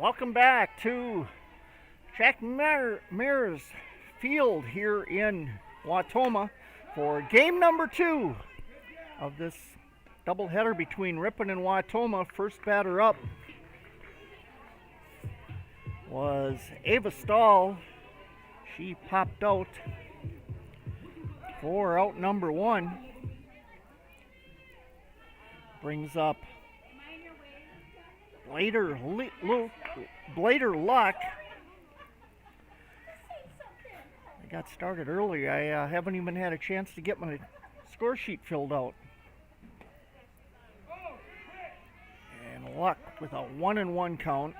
Welcome back to Jack Mears Field here in Wautoma for game number 2 of this doubleheader between Ripon and Wautoma. First batter up was Ava Stahl. She popped out for out number 1. Brings up Blader Luck. I got started early. I haven't even had a chance to get my score sheet filled out. And Luck with a 1-1 count.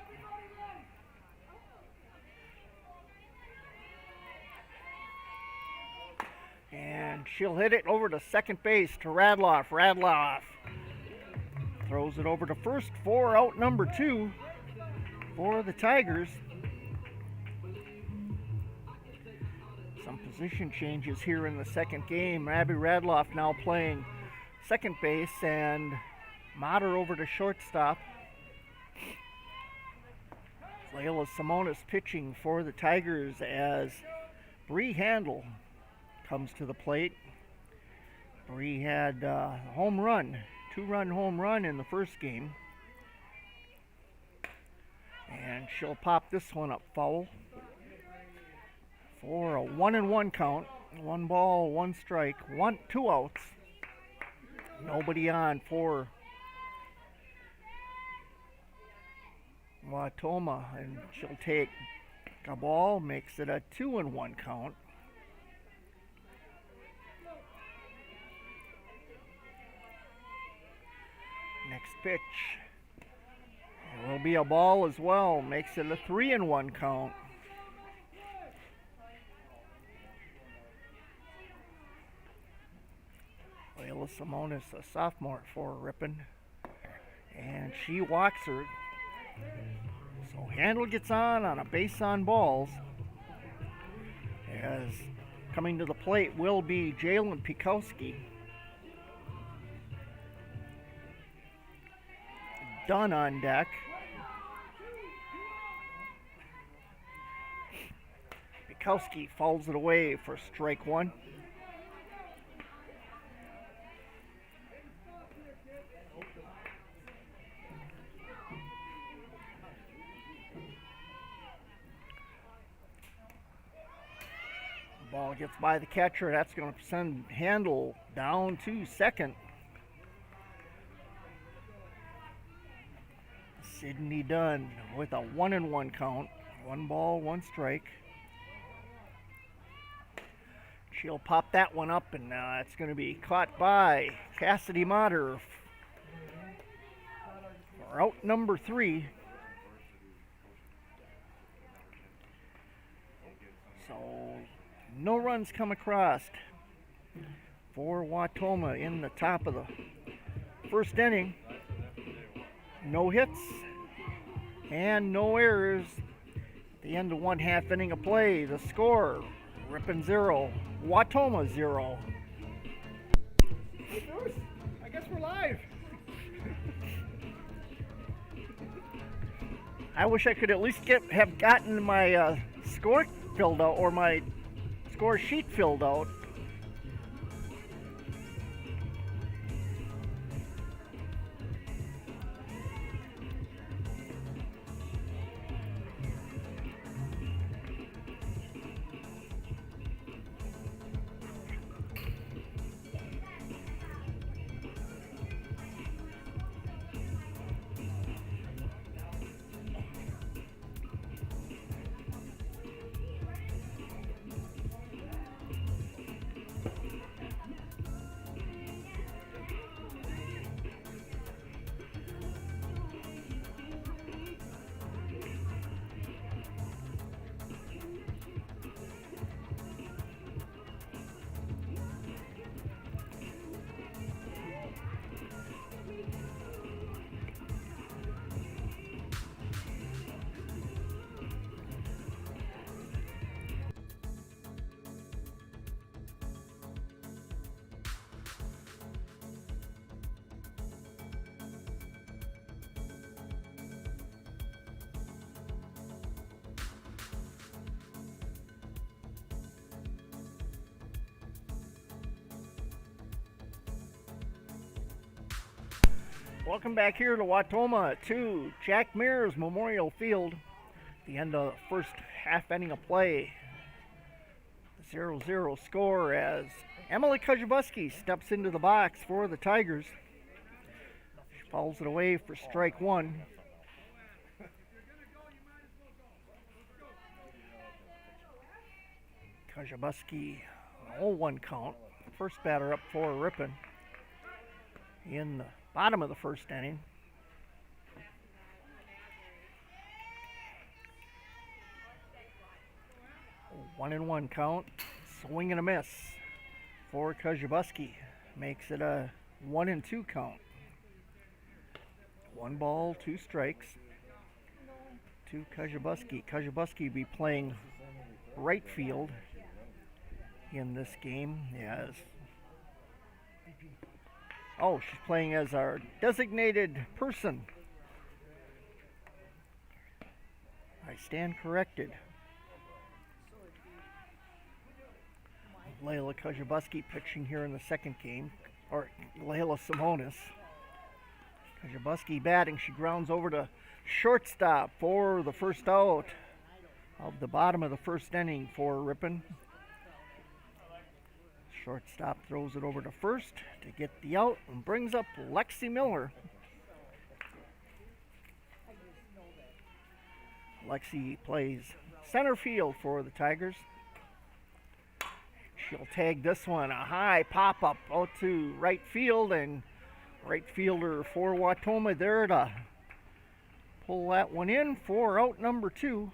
And she'll hit it over to second base to Radloff. Radloff throws it over to first for out number 2 for the Tigers. Some position changes here in the second game. Abby Radloff now playing second base and Mater over to shortstop. Layla Simonis pitching for the Tigers as Bree Handel comes to the plate. Bree had a home run, 2-run home run in the first game. And she'll pop this one up foul for a 1-1 count. 1 ball, 1 strike, 2 outs. Nobody on for Wautoma, and she'll take a ball, makes it a 2-1 count. Next pitch. It will be a ball as well. Makes it a 3-1 count. Layla Simonis, a sophomore for Ripon. And she walks her. So Handel gets on a base on balls. As coming to the plate will be Jalen Pikowski. Dunn on deck. Pikowski fouls it away for strike 1. Ball gets by the catcher. That's going to send Handel down to second. Sydney Dunn with a 1-1 count. 1 ball, 1 strike. She'll pop that one up, and it's going to be caught by Cassidy Mater for out number 3. So no runs come across for Wautoma in the top of the first inning. No hits and no errors. At the end of 1/2 inning of play, the score, Ripon 0, Wautoma 0. Hey Bruce, I guess we're live. I wish I could at least have gotten my score filled out, or my score sheet filled out. Welcome back here to Wautoma to Jack Mears Memorial Field. The end of the first half inning of play. 0-0 score as Emily Kujabuski steps into the box for the Tigers. She fouls it away for strike one. Kujabuski, 0-1 count. First batter up for Ripon in the bottom of the first inning. One and one count. Swing and a miss for Kujabuski. Makes it a 1-2 count. 1 ball, 2 strikes to Kujabuski. Kujabuski be playing right field in this game. She's playing as our designated person. I stand corrected. Layla Kujabuski pitching here in the second game, or Layla Simonis. Kujabuski batting. She grounds over to shortstop for the first out of the bottom of the first inning for Ripon. Shortstop throws it over to first to get the out and brings up Lexi Miller. Lexi plays center field for the Tigers. She'll tag this one, a high pop-up out to right field, and right fielder for Wautoma there to pull that one in for out number 2.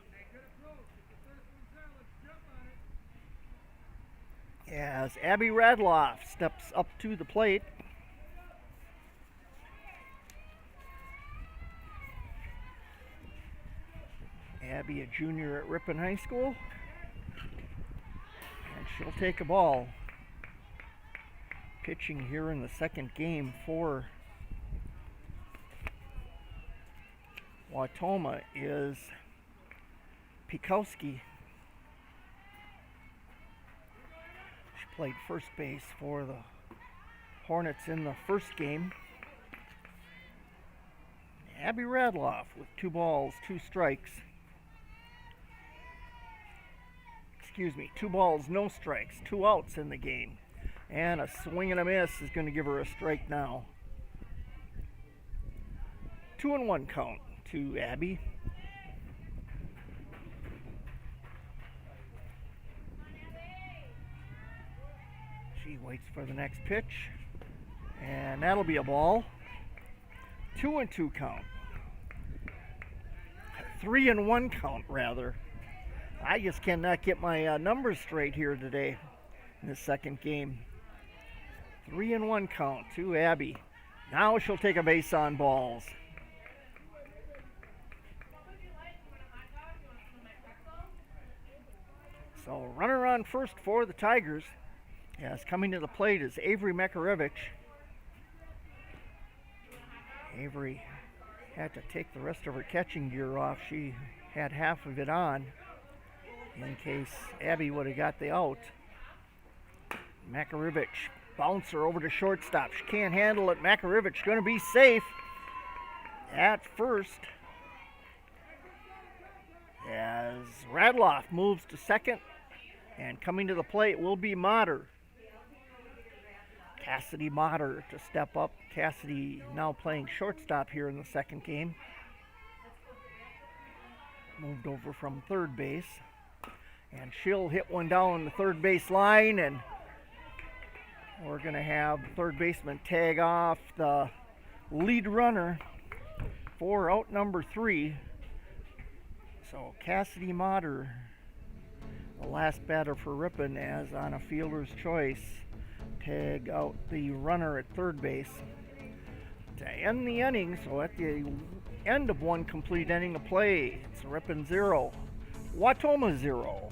As Abby Radloff steps up to the plate. Abby, a junior at Ripon High School. And she'll take a ball. Pitching here in the second game for Wautoma is Pikowski. She played first base for the Hornets in the first game. Abby Radloff with 2 balls, 2 strikes. 2 balls, no strikes, 2 outs in the game. And a swing and a miss is going to give her a strike now. 2-1 count to Abby. She waits for the next pitch. And that'll be a ball. 2-2 count. 3-1 count, rather. I just cannot get my numbers straight here today in the second game. 3-1 count to Abby. Now she'll take a base on balls. So runner on first for the Tigers. Yes, coming to the plate is Avery Makarevich. Avery had to take the rest of her catching gear off. She had half of it on in case Abby would have got the out. Makarevich, bouncer over to shortstop. She can't handle it. Makarevich going to be safe at first as Radloff moves to second, and coming to the plate will be Motter. Cassidy Motter to step up. Cassidy now playing shortstop here in the second game. Moved over from third base. And she'll hit one down the third base line, and we're going to have the third baseman tag off the lead runner for out number 3. So Cassidy Motter, the last batter for Ripon, as on a fielder's choice, tag out the runner at third base to end the inning. So at the end of one complete inning of play, it's Ripon 0, Wautoma 0.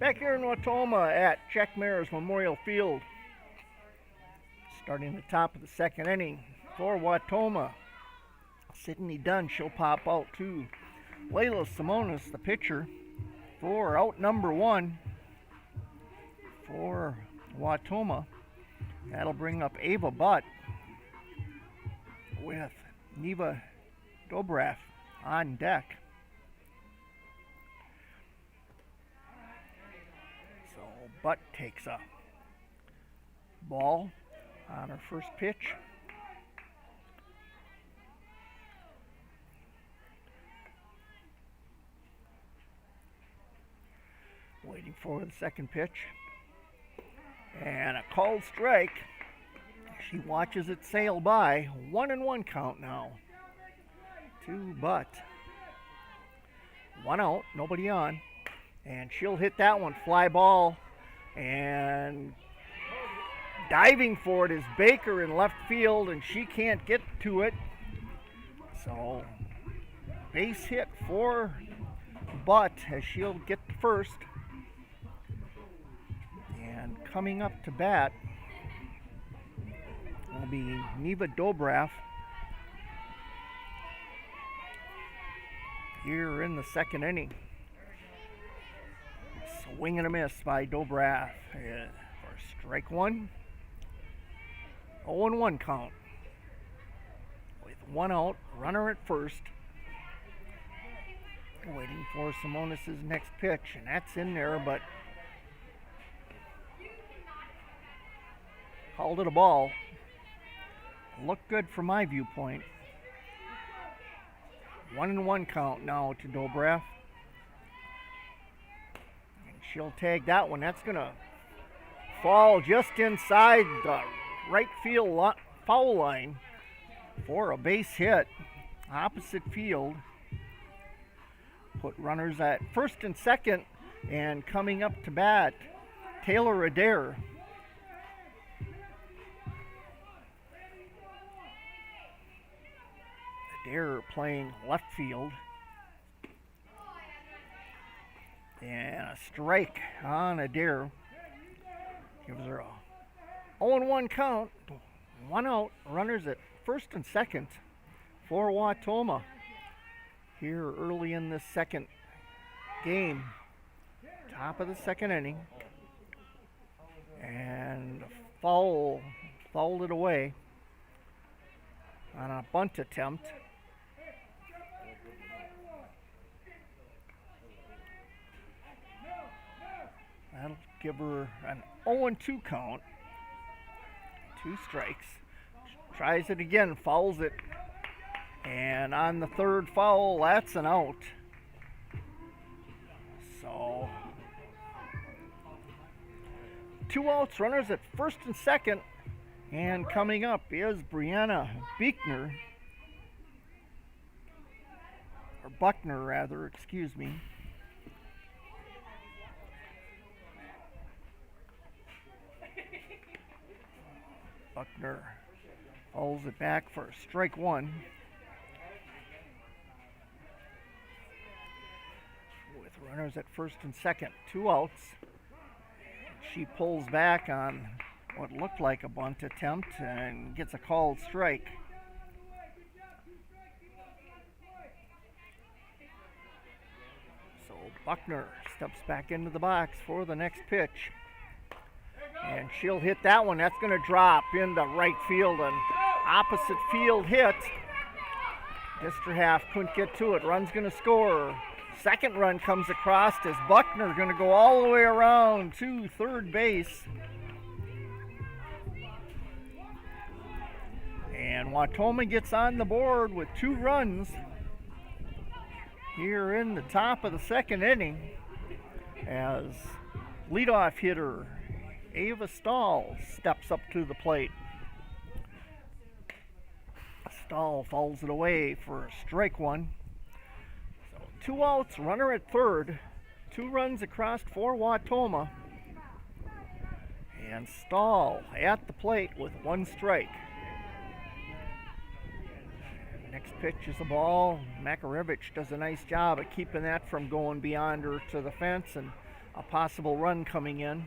Back here in Wautoma at Jack Mares Memorial Field. Starting the top of the second inning for Wautoma. Sydney Dunn, she'll pop out to Layla Simonis, the pitcher, for out number one for Wautoma. That'll bring up Ava Butt with Neva Dobrev on deck. So Butt takes a ball on her first pitch. Waiting for the second pitch. And a called strike. She watches it sail by. 1-1 count now to Butt. One out, nobody on. And she'll hit that one, fly ball. And diving for it is Baker in left field, and she can't get to it. So, base hit for Butt as she'll get to first. And coming up to bat will be Neva Dobrev here in the second inning. Swing and a miss by Dobrev for strike one. 0-1 count with one out, runner at first. Waiting for Simonis' next pitch, and that's in there, but called it a ball. Looked good from my viewpoint. 1-1 count now to Dobrev. And she'll tag that one. That's going to fall just inside the right field foul line for a base hit. Opposite field. Put runners at first and second, and coming up to bat, Taylor Adair. Adair playing left field. And a strike on Adair. Gives her a 0-1 count. One out. Runners at first and second for Wautoma. Here early in this second game. Top of the second inning. And fouled it away on a bunt attempt. That'll give her an 0-2 count. 2 strikes. Tries it again, fouls it. And on the third foul, that's an out. So, 2 outs, runners at first and second. And coming up is Brianna Buechner. Or Buckner, rather, excuse me. Buckner fouls it back for strike one. With runners at first and second, 2 outs. She pulls back on what looked like a bunt attempt and gets a called strike. So Buckner steps back into the box for the next pitch. And she'll hit that one. That's going to drop into right field. An opposite field hit. Disterhalf couldn't get to it. Run's going to score. Second run comes across as Buckner going to go all the way around to third base. And Wautoma gets on the board with 2 runs here in the top of the second inning as leadoff hitter Ava Stahl steps up to the plate. Stahl fouls it away for strike one. So 2 outs, runner at third. 2 runs across for Wautoma. And Stahl at the plate with 1 strike. Next pitch is a ball. Makarevich does a nice job at keeping that from going beyond her to the fence, and a possible run coming in.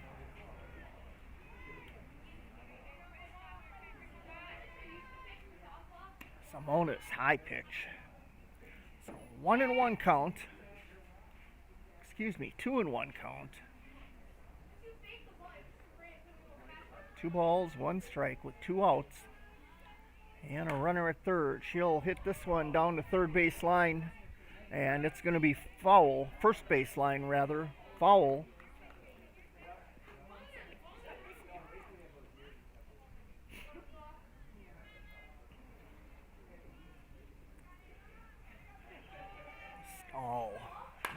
Samona's high pitch. So 1-1 count. Excuse me, 2-1 count. 2 balls, 1 strike with 2 outs. And a runner at third. She'll hit this one down the third base line. And it's going to be foul. First base line, rather. Foul. Oh,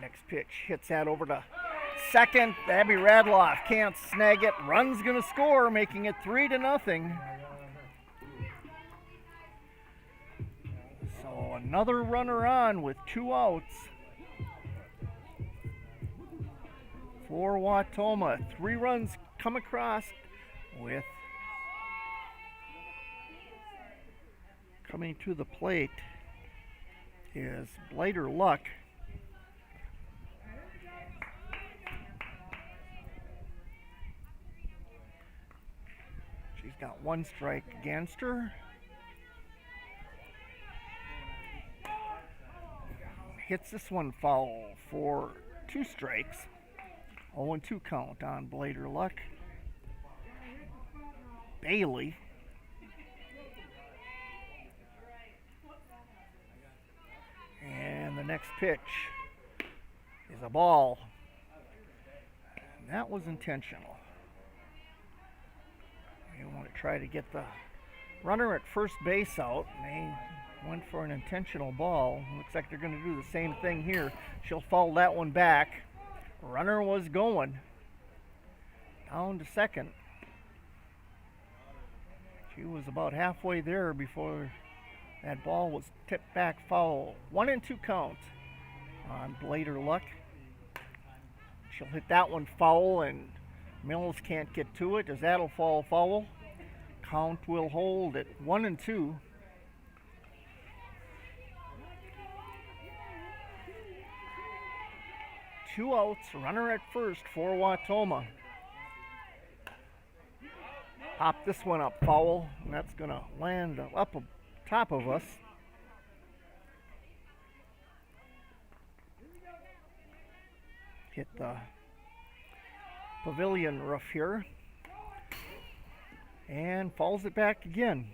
next pitch hits that over to second. Abby Radloff can't snag it. Run's going to score, making it 3-0. So another runner on with 2 outs for Wautoma. 3 runs come across with coming to the plate is Blader Luck. She's got 1 strike against her. Hits this one foul for 2 strikes. 0-2 count on Blader Luck. Bailey. And the next pitch is a ball. And that was intentional. You want to try to get the runner at first base out. They went for an intentional ball. Looks like they're going to do the same thing here. She'll foul that one back. Runner was going down to second. She was about halfway there before that ball was tipped back foul. 1-2 count on Blader Luck. She'll hit that one foul, and Mills can't get to it as that'll fall foul. Count will hold at 1-2. Two outs, runner at first for Wautoma. Pop this one up foul, and that's going to land up top of us. Hit the pavilion roof here. And falls it back again.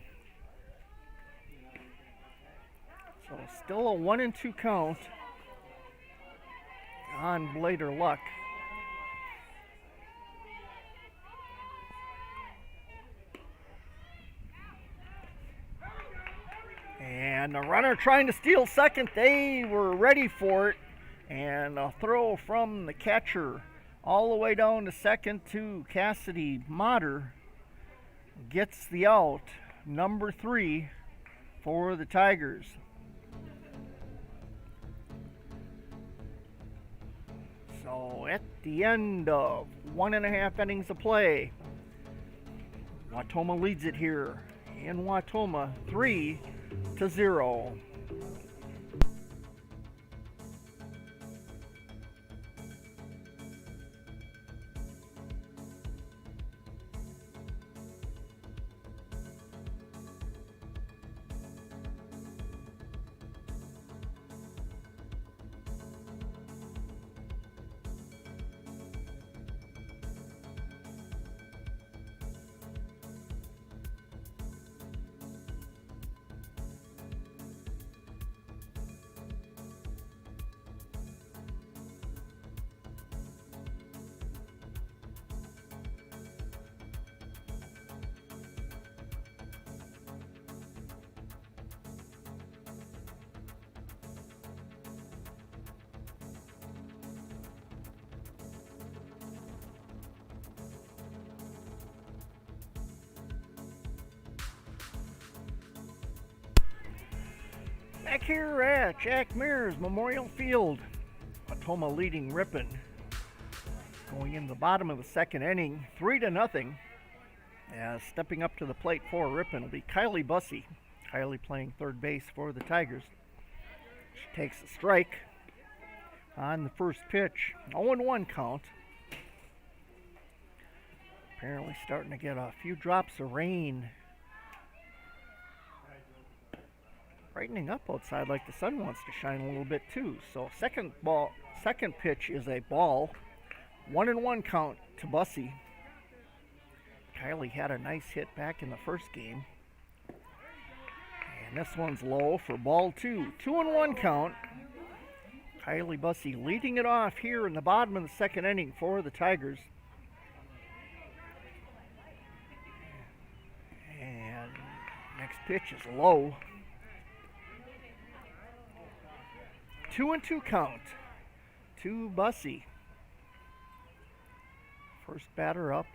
So still a 1-2 count on Blader Luck. And the runner trying to steal second. They were ready for it. And a throw from the catcher all the way down to second to Cassidy Motter gets the out. Number 3 for the Tigers. So at the end of 1.5 innings of play, Wautoma leads it here in Wautoma 3-0. Back here at Jack Mears Memorial Field, Wautoma leading Ripon. Going in the bottom of the second inning, 3-0. As stepping up to the plate for Ripon will be Kylie Bussey. Kylie playing third base for the Tigers. She takes a strike on the first pitch. 0-1 count. Apparently starting to get a few drops of rain. Brightening up outside like the sun wants to shine a little bit too. So second pitch is a ball. 1-1 count to Bussy. Kylie had a nice hit back in the first game. And this one's low for ball 2. 2-1 count. Kylie Bussy leading it off here in the bottom of the second inning for the Tigers. And next pitch is low. 2-2 count to Bussy. First batter up.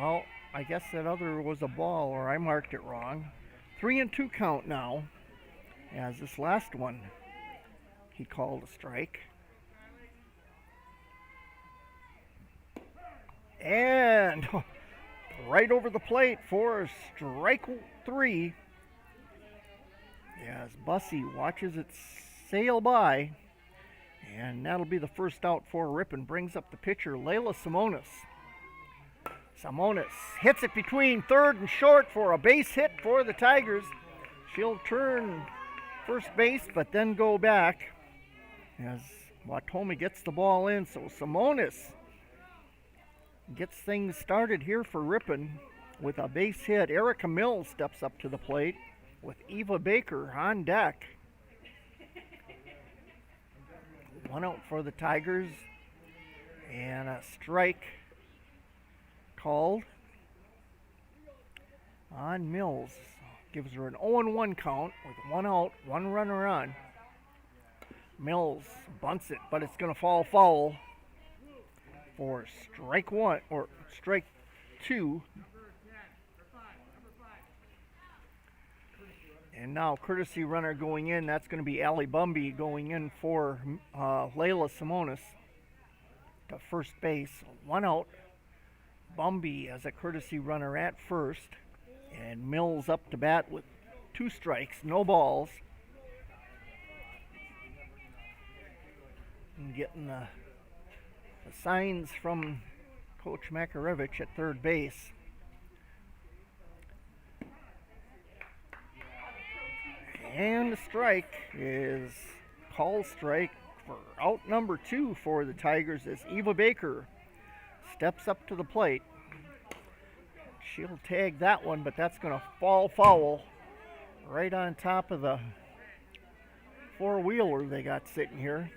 Well, I guess that other was a ball, or I marked it wrong. 3-2 count now, as this last one he called a strike. And right over the plate for strike 3. As Bussy watches it sail by. And that'll be the first out for Ripon. Brings up the pitcher, Layla Simonis. Simonis hits it between third and short for a base hit for the Tigers. She'll turn first base, but then go back as Wautoma gets the ball in. So Simonis gets things started here for Ripon with a base hit. Erica Mills steps up to the plate with Eva Baker on deck. 1 out for the Tigers, and a strike called on Mills. Gives her an 0-1 count with 1 out, 1 runner on. Mills bunts it, but it's going to fall foul for strike 1 or strike 2. And now courtesy runner going in, that's going to be Allie Bumby going in for Layla Simonis to first base. 1 out. Bumby as a courtesy runner at first. And Mills up to bat with 2 strikes, no balls. And getting the signs from Coach Makarevich at third base. And the strike is called strike for out number 2 for the Tigers as Eva Baker steps up to the plate. She'll tag that one, but that's going to fall foul right on top of the four-wheeler they got sitting here.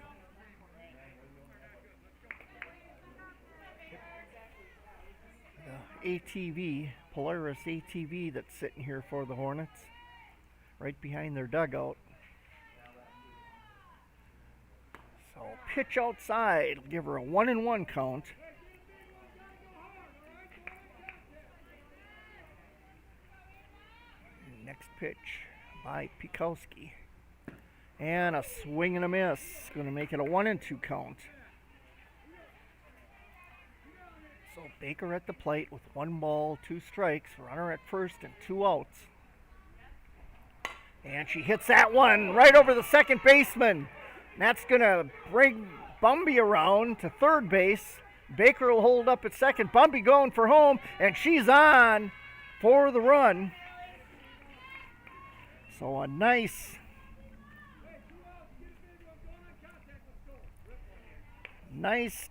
The ATV, Polaris ATV that's sitting here for the Hornets. Right behind their dugout. So pitch outside, give her a 1-1 count. Next pitch by Pikowski. And a swing and a miss. Going to make it a 1-2 count. So Baker at the plate with 1 ball, 2 strikes, runner at first and 2 outs. And she hits that one right over the second baseman. That's going to bring Bumby around to third base. Baker will hold up at second. Bumby going for home, and she's on for the run. So a nice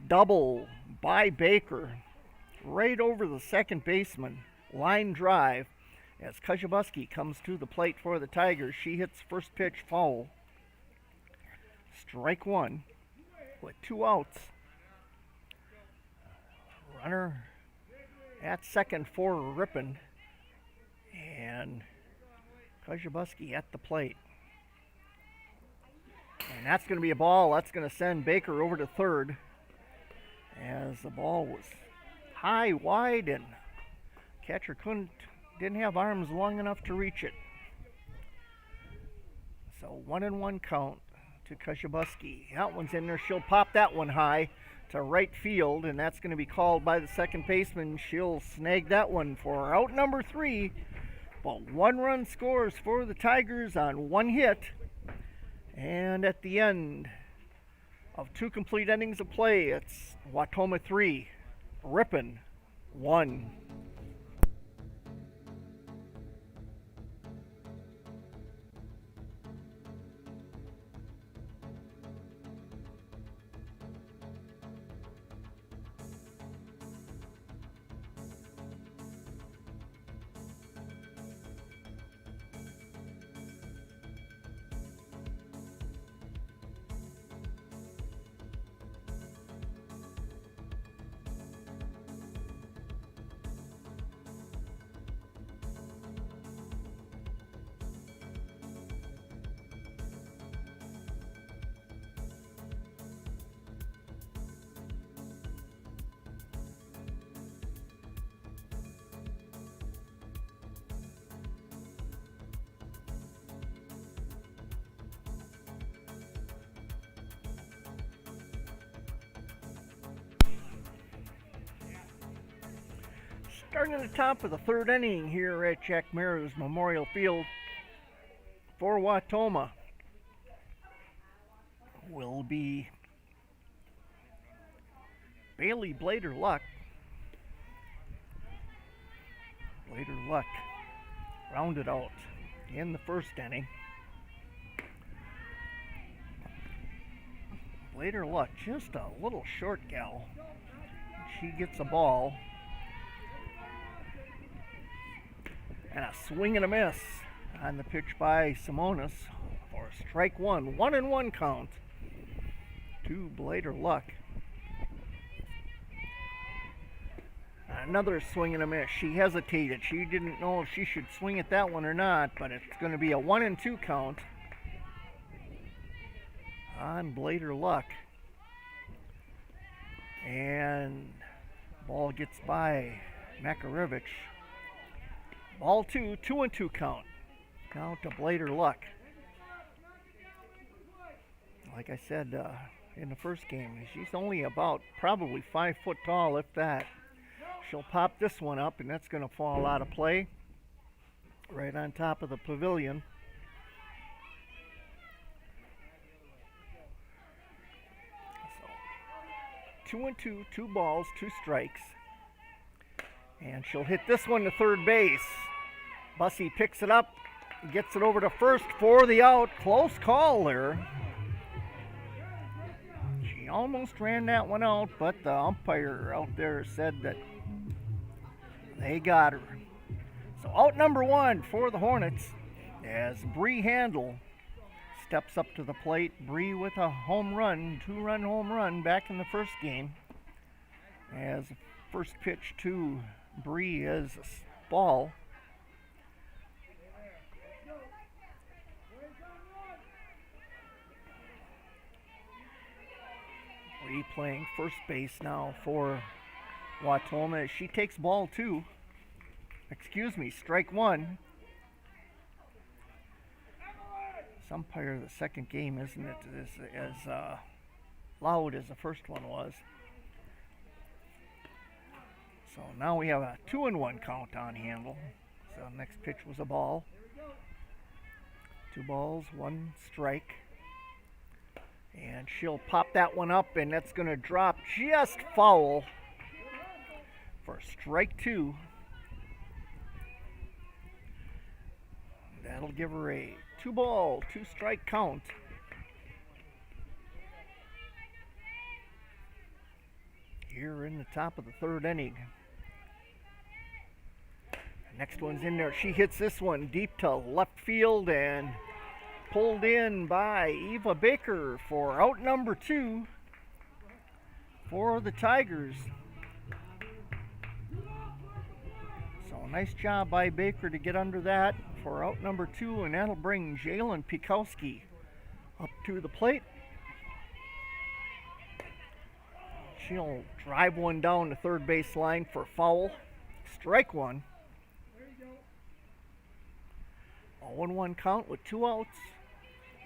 double by Baker right over the second baseman. Line drive. As Kajabuski comes to the plate for the Tigers, she hits first pitch foul. Strike 1 with 2 outs. Runner at second for Ripon. And Kajabuski at the plate. And that's going to be a ball. That's going to send Baker over to third. As the ball was high, wide, and catcher didn't have arms long enough to reach it. So 1-1 count to Kajabuski. That one's in there. She'll pop that one high to right field, and that's going to be called by the second baseman. She'll snag that one for out number 3. But 1 run scores for the Tigers on 1 hit. And at the end of 2 complete innings of play. It's Wautoma 3, Ripon 1. Starting at the top of the 3rd inning here at Jack Mears Memorial Field for Wautoma will be Bailey Blader Luck. Blader Luck rounded out in the 1st inning. Blader Luck, just a little short gal. She gets a ball. And a swing and a miss on the pitch by Simonis for strike 1. 1-1 count to Blader Luck. Another swing and a miss. She hesitated. She didn't know if she should swing at that one or not, but it's going to be a 1-2 count on Blader Luck. And ball gets by Makarevich. Ball 2, 2-2 count. Count to Blader Luck. Like I said in the first game, she's only about probably 5 foot tall, if that. She'll pop this one up, and that's going to fall out of play right on top of the pavilion. So 2-2, 2 balls, 2 strikes. And she'll hit this one to third base. Bussey picks it up, gets it over to first for the out. Close call there. She almost ran that one out, but the umpire out there said that they got her. So out number 1 for the Hornets as Bree Handel steps up to the plate. Bree with a home run, 2-run home run back in the first game. As first pitch to Bree is a ball. Bree playing first base now for Wautoma as she takes ball 2. Strike 1. Some umpire of the second game isn't it as loud as the first one was. So now we have a 2-1 count on Handel. So next pitch was a ball. 2 balls, 1 strike. And she'll pop that one up, and that's going to drop just foul for strike 2. That'll give her a 2-ball, 2-strike count. Here in the top of the 3rd inning. Next one's in there. She hits this one deep to left field and pulled in by Eva Baker for out number 2 for the Tigers. So nice job by Baker to get under that for out number 2, and that'll bring Jalen Pikowski up to the plate. She'll drive one down the third base line for foul. Strike 1. 0-1 count with 2 outs.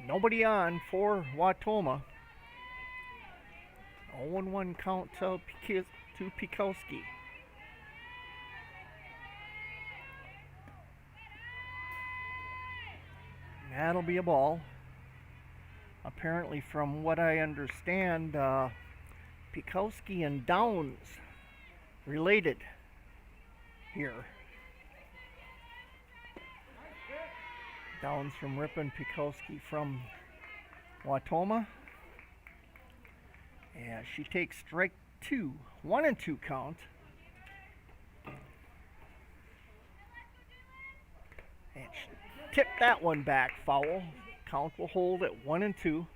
Nobody on for Wautoma. 0-1 count to Pikowski. That'll be a ball. Apparently, from what I understand, Pikowski and Downs related here. Downs from Ripon, Pikowski from Wautoma. And she takes strike 2, 1-2 count. And she tipped that one back, foul. Count will hold at 1-2.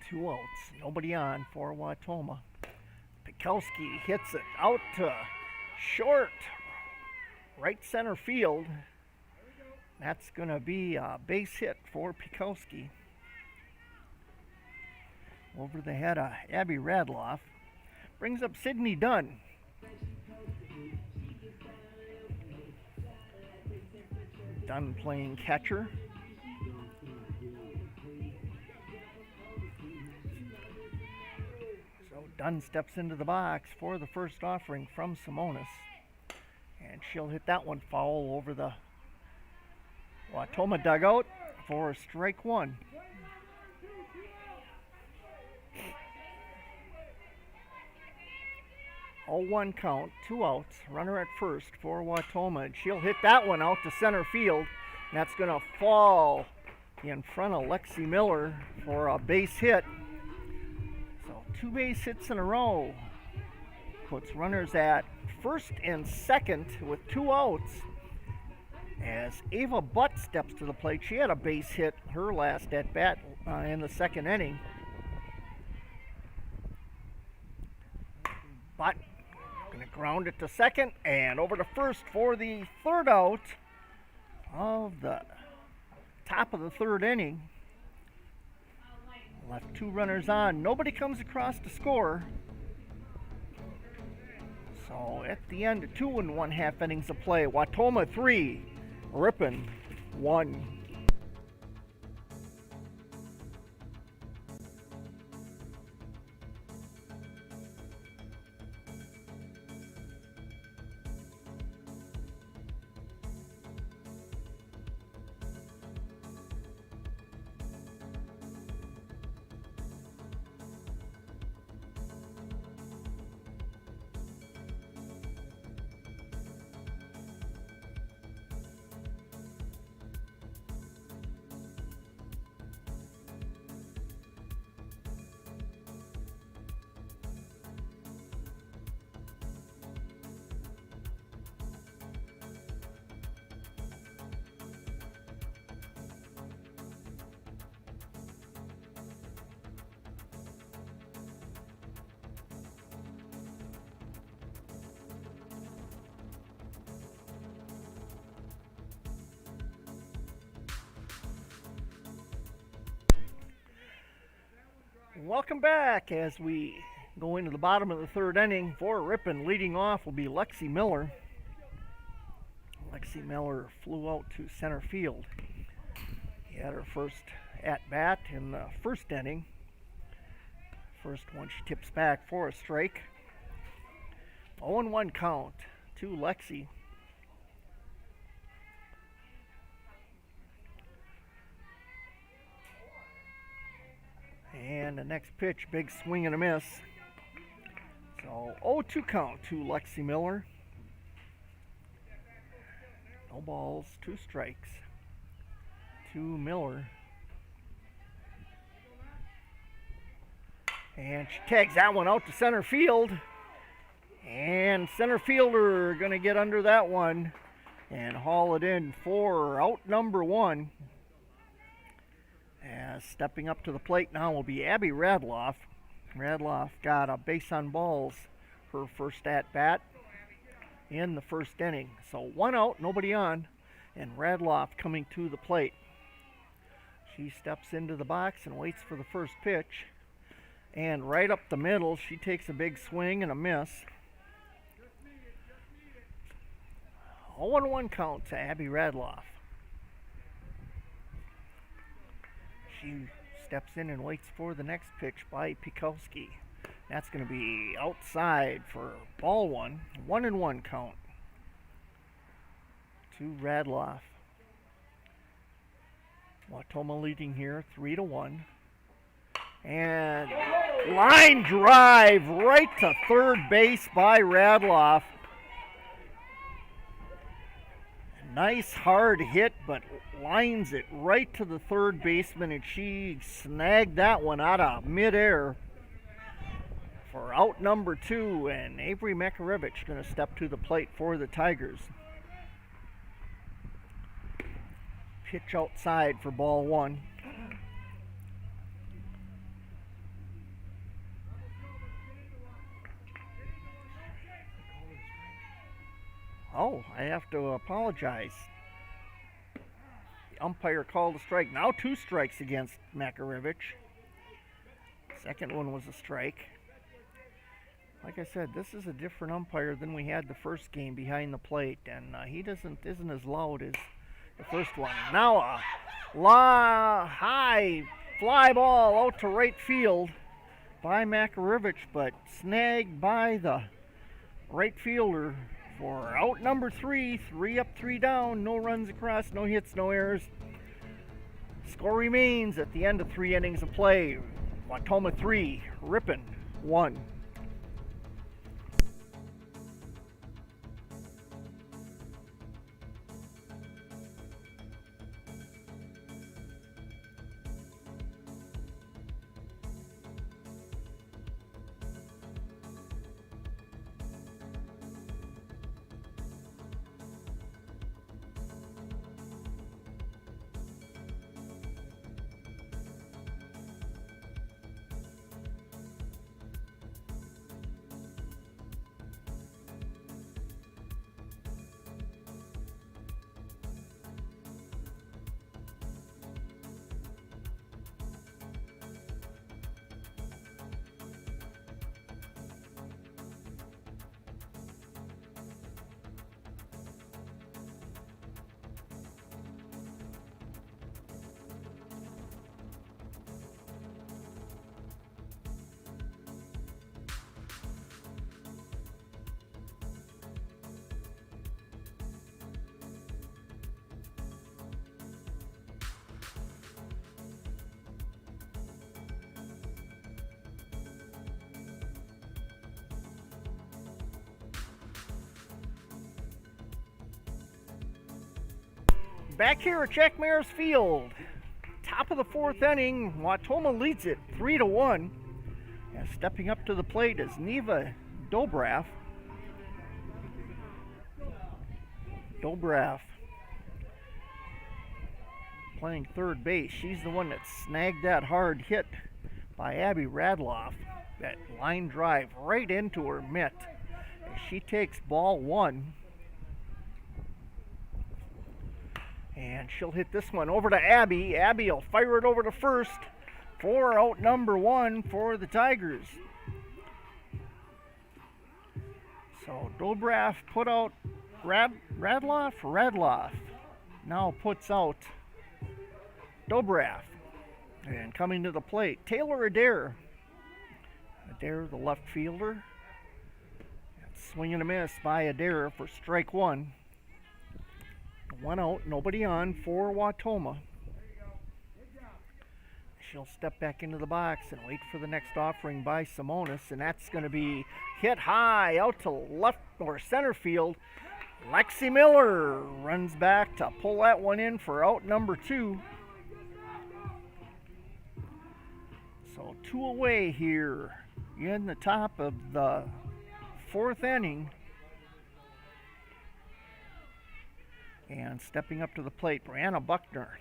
Two outs, nobody on for Wautoma. Pikowski hits it out to short, right center field. That's going to be a base hit for Pikowski. Over the head of Abby Radloff. Brings up Sydney Dunn. Dunn playing catcher. So Dunn steps into the box for the first offering from Simonis. And she'll hit that one foul over the Wautoma dugout for strike 1. 0-1 count, 2 outs, runner at first for Wautoma, and she'll hit that one out to center field. And that's going to fall in front of Lexi Miller for a base hit. So 2 base hits in a row. Puts runners at first and second with 2 outs. As Ava Butt steps to the plate, she had a base hit her last at bat in the second inning. Butt going to ground it to second and over to first for the third out of the top of the third inning. Left 2 runners on. Nobody comes across to score. So at the end of 2 1/2 innings of play, Wautoma 3, Ripon 1. Welcome back as we go into the bottom of the third inning. For Ripon, leading off will be Lexi Miller. Lexi Miller flew out to center field. She had her first at-bat in the first inning. First one she tips back for a strike. 0-1 count to Lexi. And the next pitch, big swing and a miss. So 0-2 count to Lexi Miller. No balls, 2 strikes to Miller. And she tags that one out to center field. And center fielder going to get under that one and haul it in for out number 1. As stepping up to the plate now will be Abby Radloff. Radloff got a base on balls her first at-bat in the first inning. So 1 out, nobody on, and Radloff coming to the plate. She steps into the box and waits for the first pitch. And right up the middle, she takes a big swing and a miss. 0-1 count to Abby Radloff. She steps in and waits for the next pitch by Pikowski. That's going to be outside for ball one. 1-1 count to Radloff. Wautoma leading here 3-1. And line drive right to third base by Radloff. Nice hard hit, but lines it right to the third baseman, and she snagged that one out of midair for out number 2, and Avery Makarevich going to step to the plate for the Tigers. Pitch outside for ball 1. Oh, I have to apologize. The umpire called a strike. Now 2 strikes against Makarevich. Second one was a strike. Like I said, this is a different umpire than we had the first game behind the plate, and he isn't as loud as the first one. Now a high fly ball out to right field by Makarevich, but snagged by the right fielder for out number 3. 3 up, 3 down, no runs across, no hits, no errors. Score remains at the end of 3 innings of play. Wautoma 3, Ripon 1. Back here at Jack Mayer's Field, top of the 4th inning, Wautoma leads it 3-1. And stepping up to the plate is Neva Dobrev. Dobrev playing third base. She's the one that snagged that hard hit by Abby Radloff. That line drive right into her mitt. And she takes ball 1. And she'll hit this one over to Abby. Abby will fire it over to first for out number 1 for the Tigers. So Dobrev put out Radloff now puts out Dobrev. And coming to the plate, Taylor Adair. Adair, the left fielder. Swing and a miss by Adair for strike 1. 1 out, nobody on for Wautoma. She'll step back into the box and wait for the next offering by Simonis, and that's going to be hit high out to left or center field. Lexi Miller runs back to pull that one in for out number 2. So 2 away here in the top of the 4th inning. And stepping up to the plate, Brianna Buckner.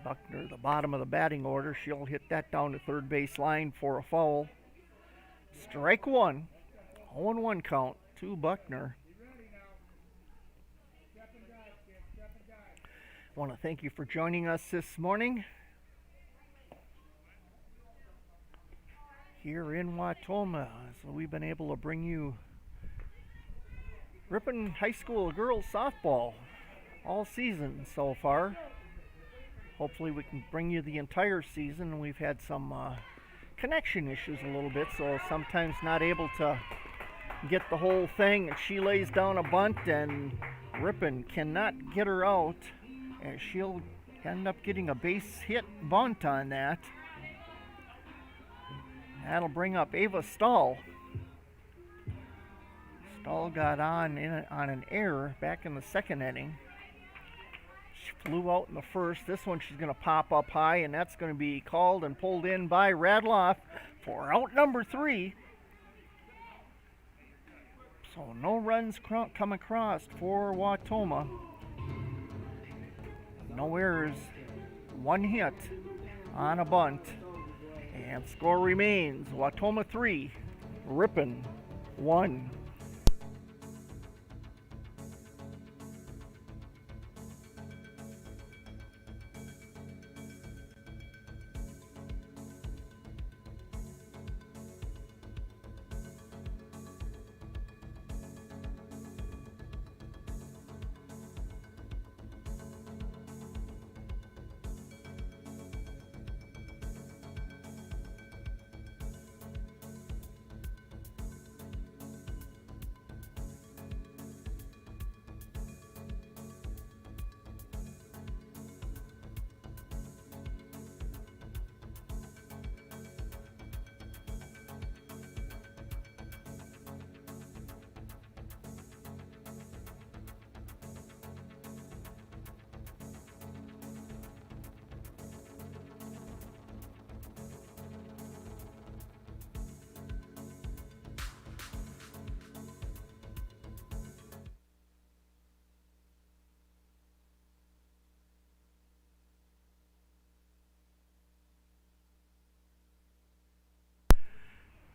Buckner, the bottom of the batting order. She'll hit that down to third base line for a foul. Strike 1. 0-1 count to Buckner. I want to thank you for joining us this morning here in Wautoma. So we've been able to bring you Ripon High School girls softball all season so far. Hopefully we can bring you the entire season. We've had some connection issues a little bit, so sometimes not able to get the whole thing. And she lays down a bunt, and Ripon cannot get her out, and she'll end up getting a base hit bunt on that. That'll bring up Ava Stahl. Stahl got on an error back in the second inning. She flew out in the first. This one she's going to pop up high, and that's going to be called and pulled in by Radloff for out number 3. So no runs come across for Wautoma. No errors, 1 hit on a bunt. And score remains Wautoma 3, Ripon 1.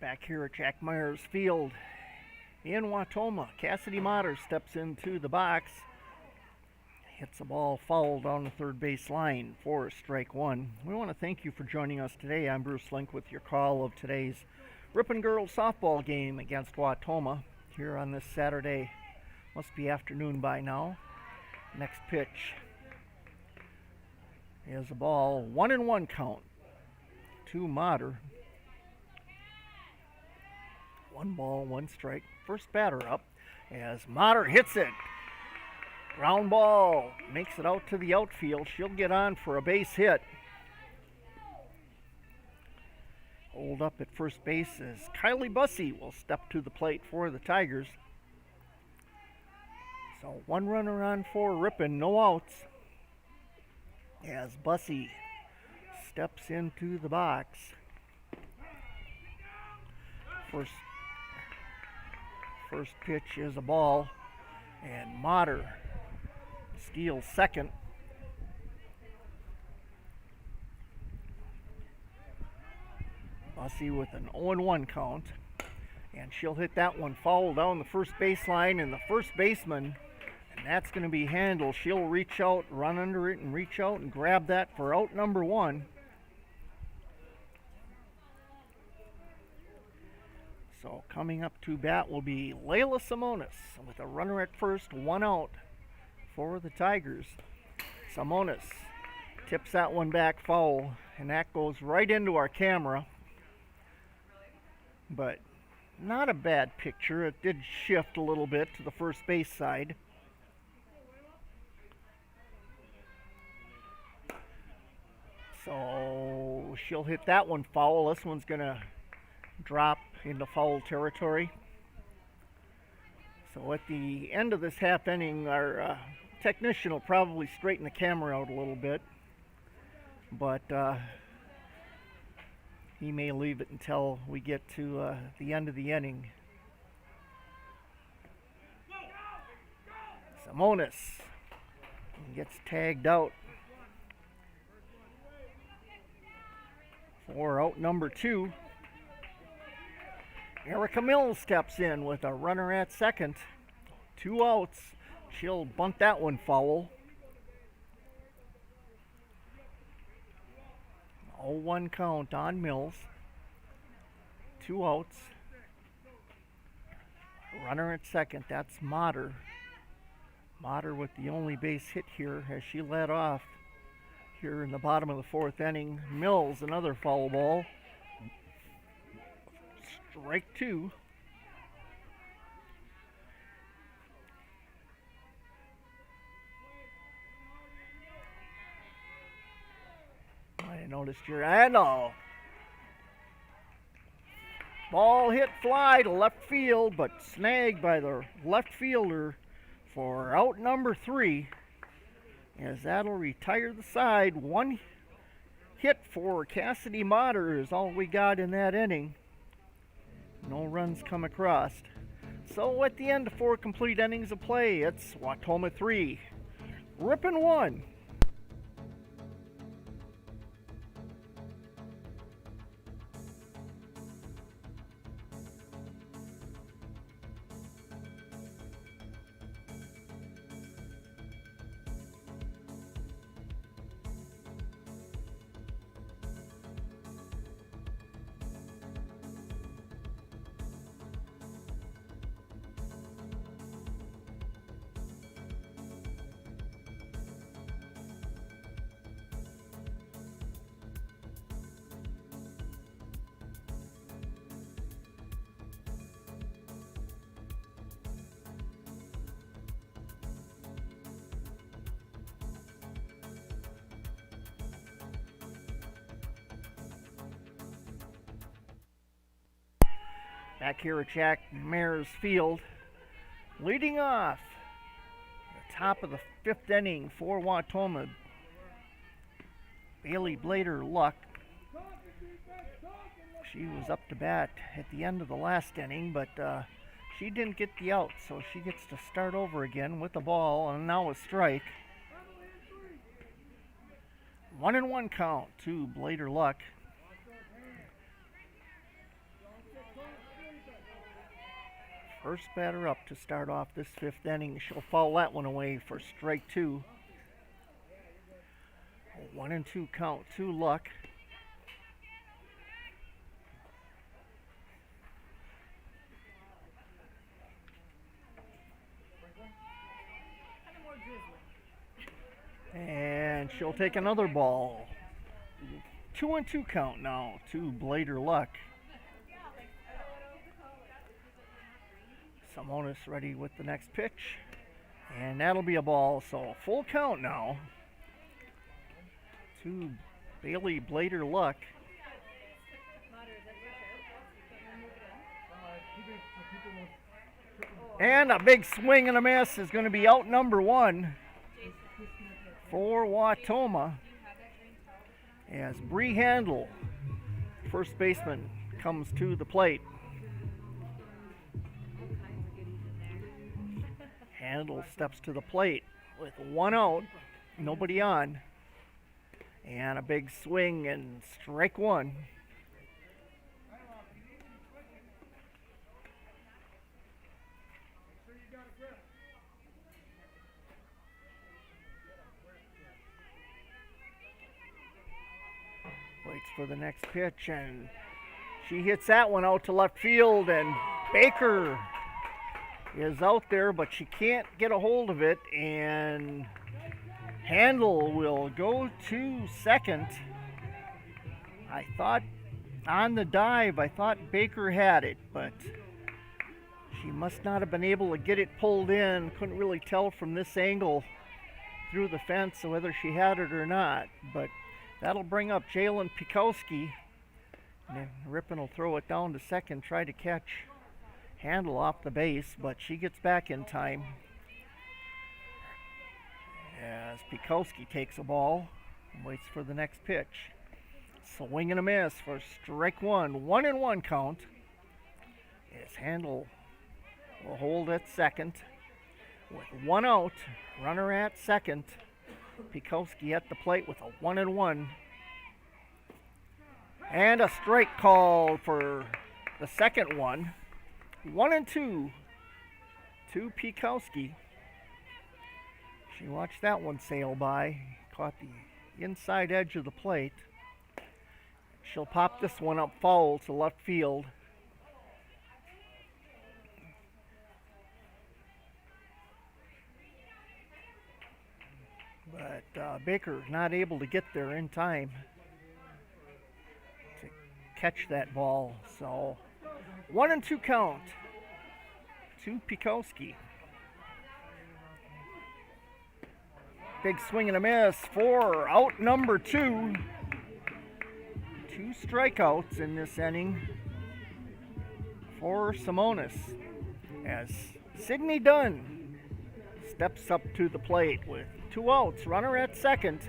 Back here at Jack Myers Field in Wautoma, Cassidy Motter steps into the box, hits a ball foul down the third base line for strike 1. We want to thank you for joining us today. I'm Bruce Link with your call of today's Ripon girls softball game against Wautoma here on this Saturday. Must be afternoon by now. Next pitch is a ball, 1-1 count to Motter. 1 ball, 1 strike. First batter up as Motter hits it. Ground ball, makes it out to the outfield. She'll get on for a base hit. Hold up at first base as Kylie Bussey will step to the plate for the Tigers. So 1 runner on for Ripon, no outs. As Bussey steps into the box. First pitch is a ball, and Motter steals second. Bussey with an 0-1 count, and she'll hit that one foul down the first baseline, and the first baseman, and that's going to be Handel. She'll reach out, run under it, and reach out and grab that for out number 1. So coming up to bat will be Layla Simonis with a runner at first, 1 out for the Tigers. Simonis tips that one back foul, and that goes right into our camera. But not a bad picture. It did shift a little bit to the first base side. So she'll hit that one foul. This one's going to drop into foul territory. So at the end of this half inning, our technician will probably straighten the camera out a little bit, but he may leave it until we get to the end of the inning. Simonis gets tagged out for out number 2. Erica Mills steps in with a runner at second. 2 outs. She'll bunt that one foul. 0-1 count on Mills. 2 outs. Runner at second. That's Motter. Motter with the only base hit here as she led off here in the bottom of the 4th inning. Mills, another foul ball. strike two. I noticed your ball hit fly to left field, but snagged by the left fielder for out number 3, as that'll retire the side. One hit for Cassidy Motter is all we got in that inning. No runs come across. So at the end of 4 complete innings of play, it's Wautoma 3, Ripon 1. Back here at Jack Mares Field, leading off the top of the 5th inning for Wautoma, Bailey Blader Luck. She was up to bat at the end of the last inning, but she didn't get the out, so she gets to start over again with the ball, and now a strike. 1-1 count to Blader Luck. First batter up to start off this 5th inning. She'll foul that one away for strike 2. 1-2 count to Luck. And she'll take another ball. 2-2 count now to Blader Luck. Samonis ready with the next pitch, and that'll be a ball, so full count now to Bailey Blader Luck. And a big swing and a miss is going to be out number 1 for Wautoma, as Bree Handel, first baseman, comes to the plate. Handel steps to the plate with 1 out, nobody on, and a big swing and strike 1. Waits for the next pitch, and she hits that one out to left field, and Baker is out there, but she can't get a hold of it, and Handel will go to second. I thought on the dive, I thought Baker had it, but she must not have been able to get it pulled in. Couldn't really tell from this angle through the fence whether she had it or not, but that'll bring up Jalen Pikowski, and then Ripon will throw it down to second, try to catch Handel off the base, but she gets back in time as Pikowski takes a ball and waits for the next pitch. Swing and a miss for strike 1. 1-1 count as Handel will hold at second with 1 out. Runner at second. Pikowski at the plate with a 1-1. And a strike call for the second one. 1-2 to Pikowski. She watched that one sail by, caught the inside edge of the plate. She'll pop this one up foul to left field. But Baker not able to get there in time to catch that ball. So 1-2 count to Pikowski. Big swing and a miss for out number 2. 2 strikeouts in this inning for Simonis as Sidney Dunn steps up to the plate with 2 outs, runner at second.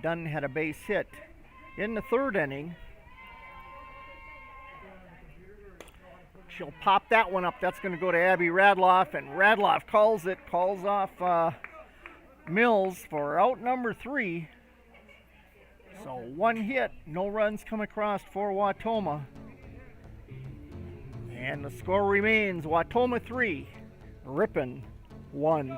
Dunn had a base hit in the 3rd inning. She'll pop that one up. That's going to go to Abby Radloff, and Radloff calls off Mills for out number 3. So 1 hit, no runs come across for Wautoma. And the score remains Wautoma 3, Ripon 1.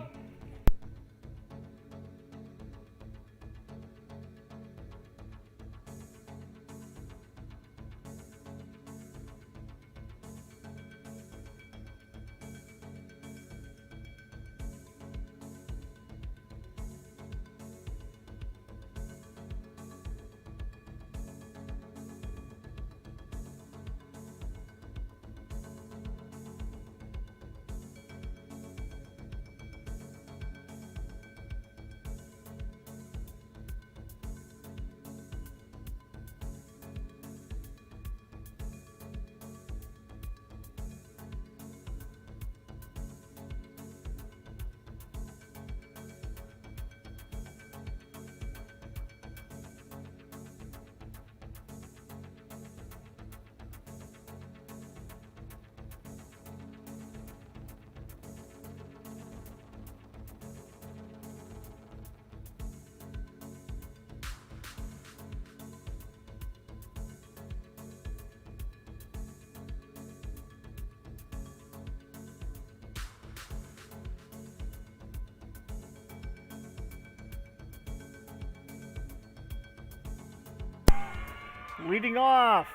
Leading off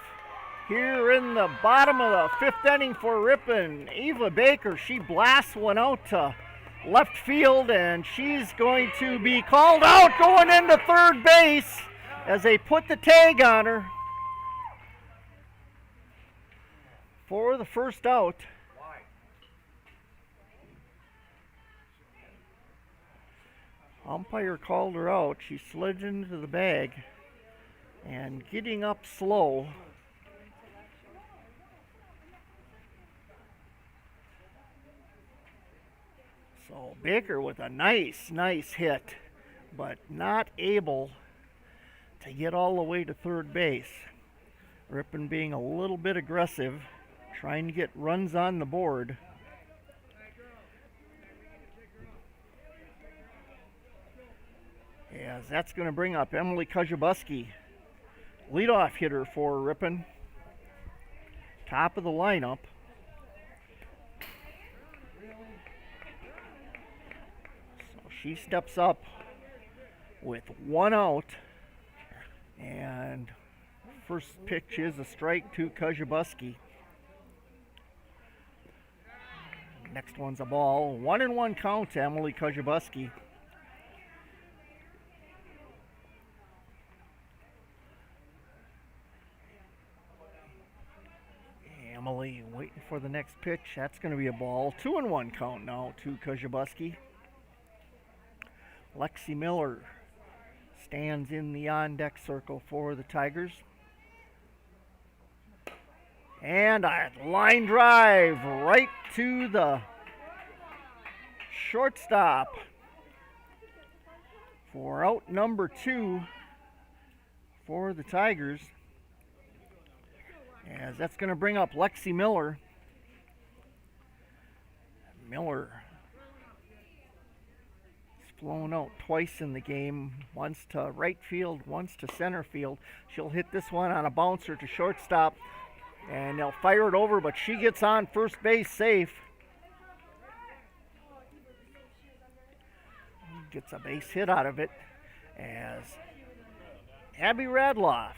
here in the bottom of the 5th inning for Ripon, Ava Baker. She blasts one out to left field, and she's going to be called out going into 3rd base as they put the tag on her for the first out. Umpire called her out. She slid into the bag and getting up slow. So Baker with a nice hit, but not able to get all the way to 3rd base. Ripon being a little bit aggressive, trying to get runs on the board. As that's going to bring up Emily Kujabuski, leadoff hitter for Ripon. Top of the lineup. So she steps up with 1 out. And first pitch is a strike to Kujabuski. Next one's a ball. 1-1 count to Emily Kujabuski. Emily waiting for the next pitch. That's going to be a ball. 2-1 count now to Kujabuski. Lexi Miller stands in the on-deck circle for the Tigers. And a line drive right to the shortstop for out number 2 for the Tigers. As that's going to bring up Lexi Miller. Miller has flown out twice in the game, once to right field, once to center field. She'll hit this one on a bouncer to shortstop, and they'll fire it over, but she gets on first base safe. Gets a base hit out of it as Abby Radloff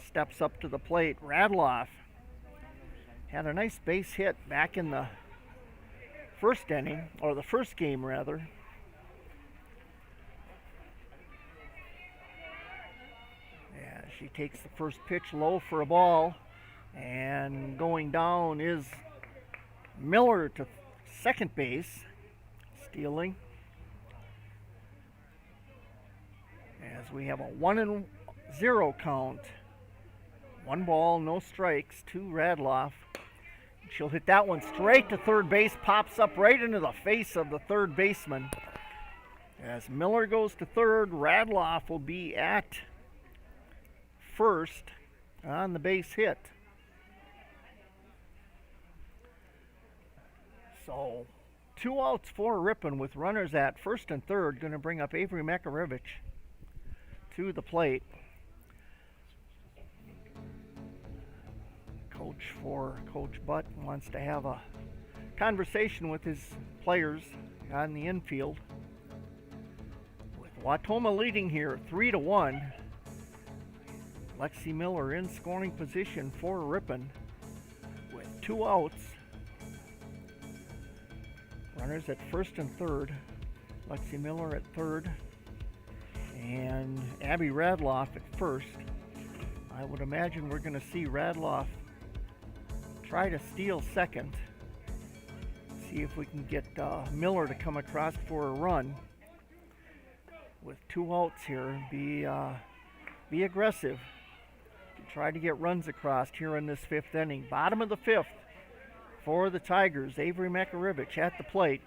steps up to the plate. Radloff had a nice base hit back in the 1st inning, or the 1st game rather. Yeah, she takes the first pitch low for a ball, And going down is Miller to second base, stealing. As we have a 1-0 count. 1 ball, no strikes to Radloff. She'll hit that one straight to third base, pops up right into the face of the third baseman. As Miller goes to third, Radloff will be at first on the base hit. So 2 outs for Ripon with runners at first and third. Going to bring up Avery Makarevich to the plate. Coach Butt wants to have a conversation with his players on the infield. With Wautoma leading here 3-1. Lexi Miller in scoring position for Ripon with 2 outs. Runners at first and third. Lexi Miller at third. And Abby Radloff at first. I would imagine we're going to see Radloff try to steal second. See if we can get Miller to come across for a run. With 2 outs here, be aggressive. Try to get runs across here in this 5th inning. Bottom of the 5th for the Tigers. Avery Makarevich at the plate.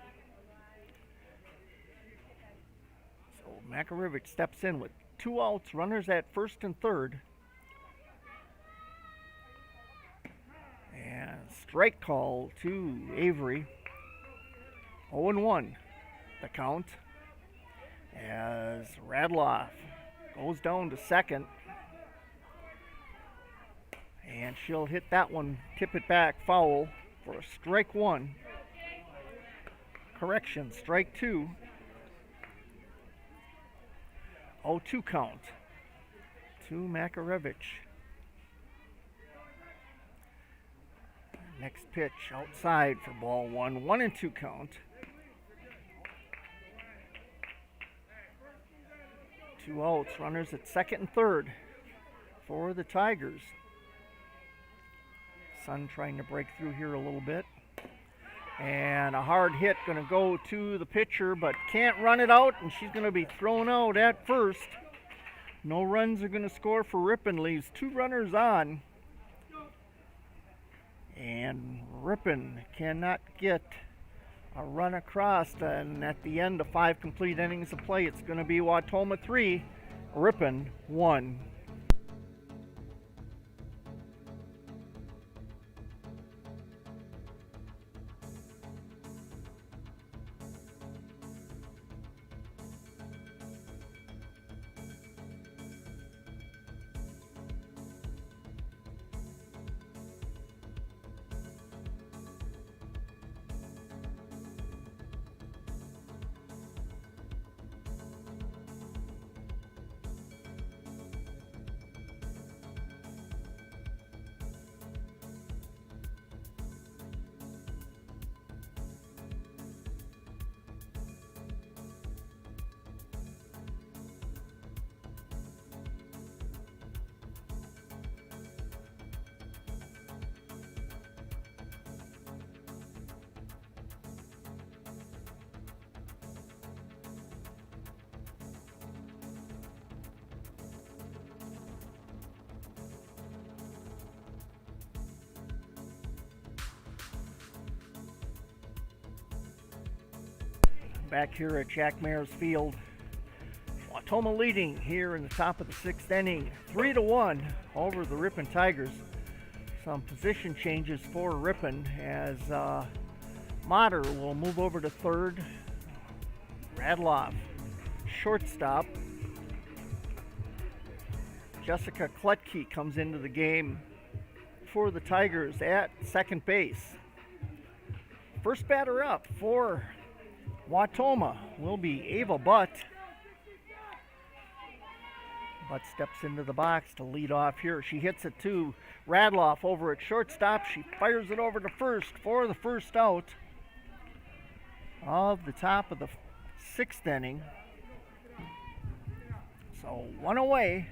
So Makarevich steps in with 2 outs, runners at first and third. And strike call to Avery. 0-1 the count. As Radloff goes down to second. And she'll hit that one, tip it back, foul for a strike 1. Correction, strike 2. 0-2 count to Makarevich. Next pitch outside for ball 1. 1-2 count. 2 outs, runners at second and third for the Tigers. Sun trying to break through here a little bit. And a hard hit going to go to the pitcher, but can't run it out, and she's going to be thrown out at first. No runs are going to score for Ripon. Leaves 2 runners on. And Ripon cannot get a run across, and at the end of 5 complete innings of play, it's going to be Wautoma 3, Ripon 1. Back here at Jack Mayer's Field. Wautoma leading here in the top of the 6th inning, 3-1 over the Ripon Tigers. Some position changes for Ripon as Motter will move over to third. Radloff, shortstop. Jessica Kletke comes into the game for the Tigers at second base. First batter up for Wautoma will be Ava Butt. Butt steps into the box to lead off here. She hits it to Radloff over at shortstop. She fires it over to first for the first out of the top of the 6th inning. So 1 away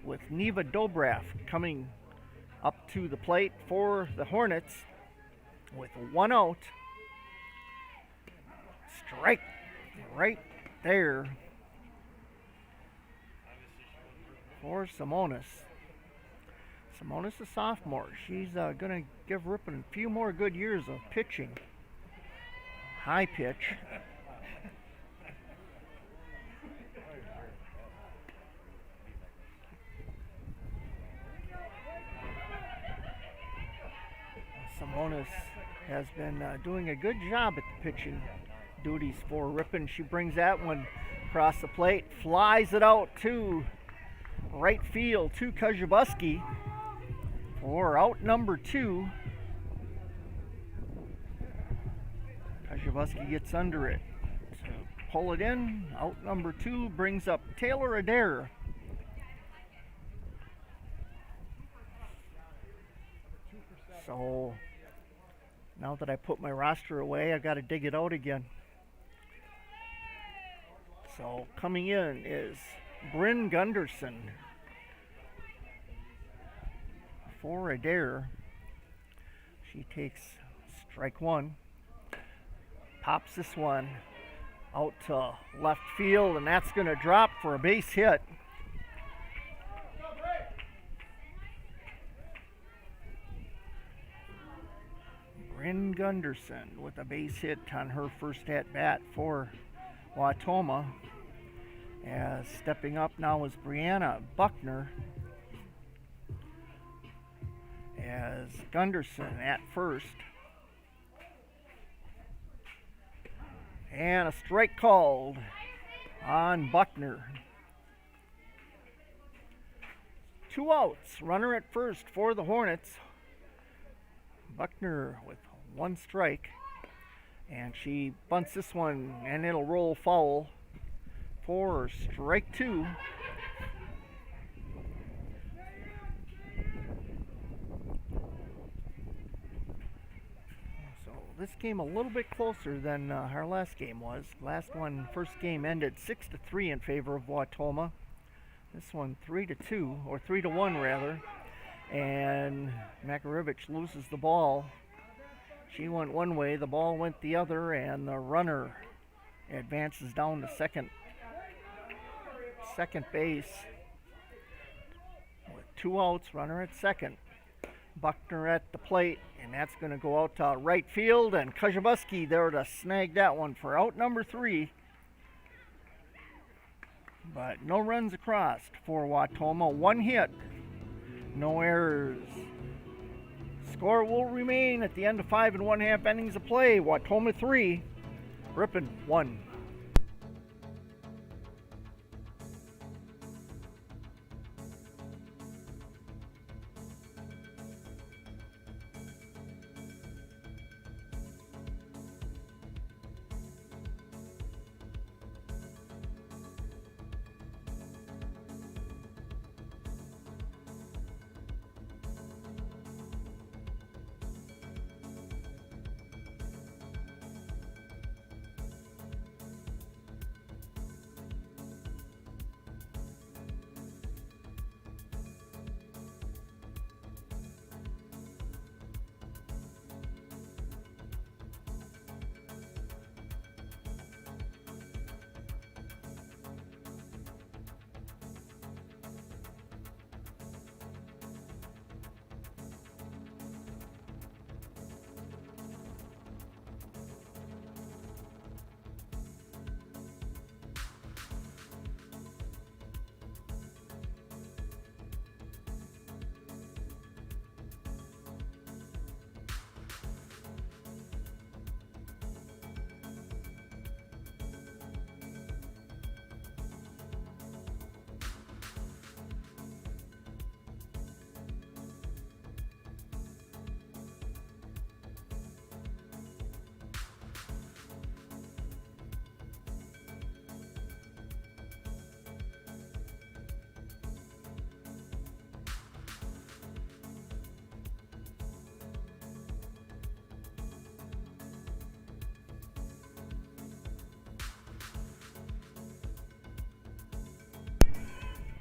with Neva Dobrev coming up to the plate for the Hornets with 1 out. Strike right there for Simonis. Simonis, a sophomore. She's going to give Ripon a few more good years of pitching. High pitch. Simonis has been doing a good job at the pitching duties for Ripon. She brings that one across the plate, flies it out to right field to Kajabuski for out number 2. Kajabuski gets under it to pull it in. Out number 2 brings up Taylor Adair. So now that I put my roster away, I've got to dig it out again. So coming in is Bryn Gunderson for Adair. She takes strike 1. Pops this one out to left field, and that's going to drop for a base hit. Bryn Gunderson with a base hit on her first at bat for Wautoma. As stepping up now is Brianna Buckner. As Gunderson at first. And a strike called on Buckner. 2 outs. Runner at first for the Hornets. Buckner with 1 strike. And she bunts this one, and it'll roll foul for strike 2. So this game a little bit closer than our last game was. First game ended 6-3 in favor of Wautoma. This one 3-2, or 3-1 rather. And Makarevich loses the ball. She went one way, the ball went the other, and the runner advances down to second base with 2 outs, runner at second. Buckner at the plate, and that's going to go out to right field, and Kajabuski there to snag that one for out number 3. But no runs across for Wautoma. 1 hit, no errors. Score will remain at the end of 5 1/2 innings of play. Wautoma 3, Ripon 1.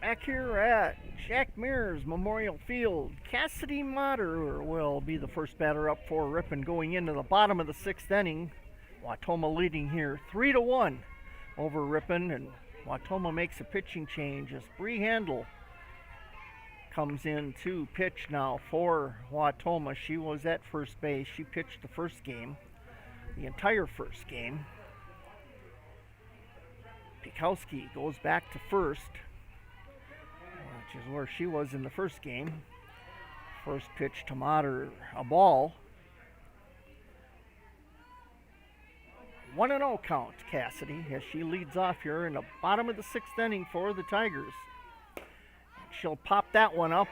Back here at Jack Mears Memorial Field. Cassidy Motter will be the first batter up for Ripon going into the bottom of the 6th inning. Wautoma leading here 3-1 over Ripon, and Wautoma makes a pitching change as Bree Handel comes in to pitch now for Wautoma. She was at first base. She pitched the first game, the entire first game. Pikowski goes back to first, which is where she was in the first game. First pitch to Motter, a ball. 1-0 count, Cassidy, as she leads off here in the bottom of the 6th inning for the Tigers. She'll pop that one up,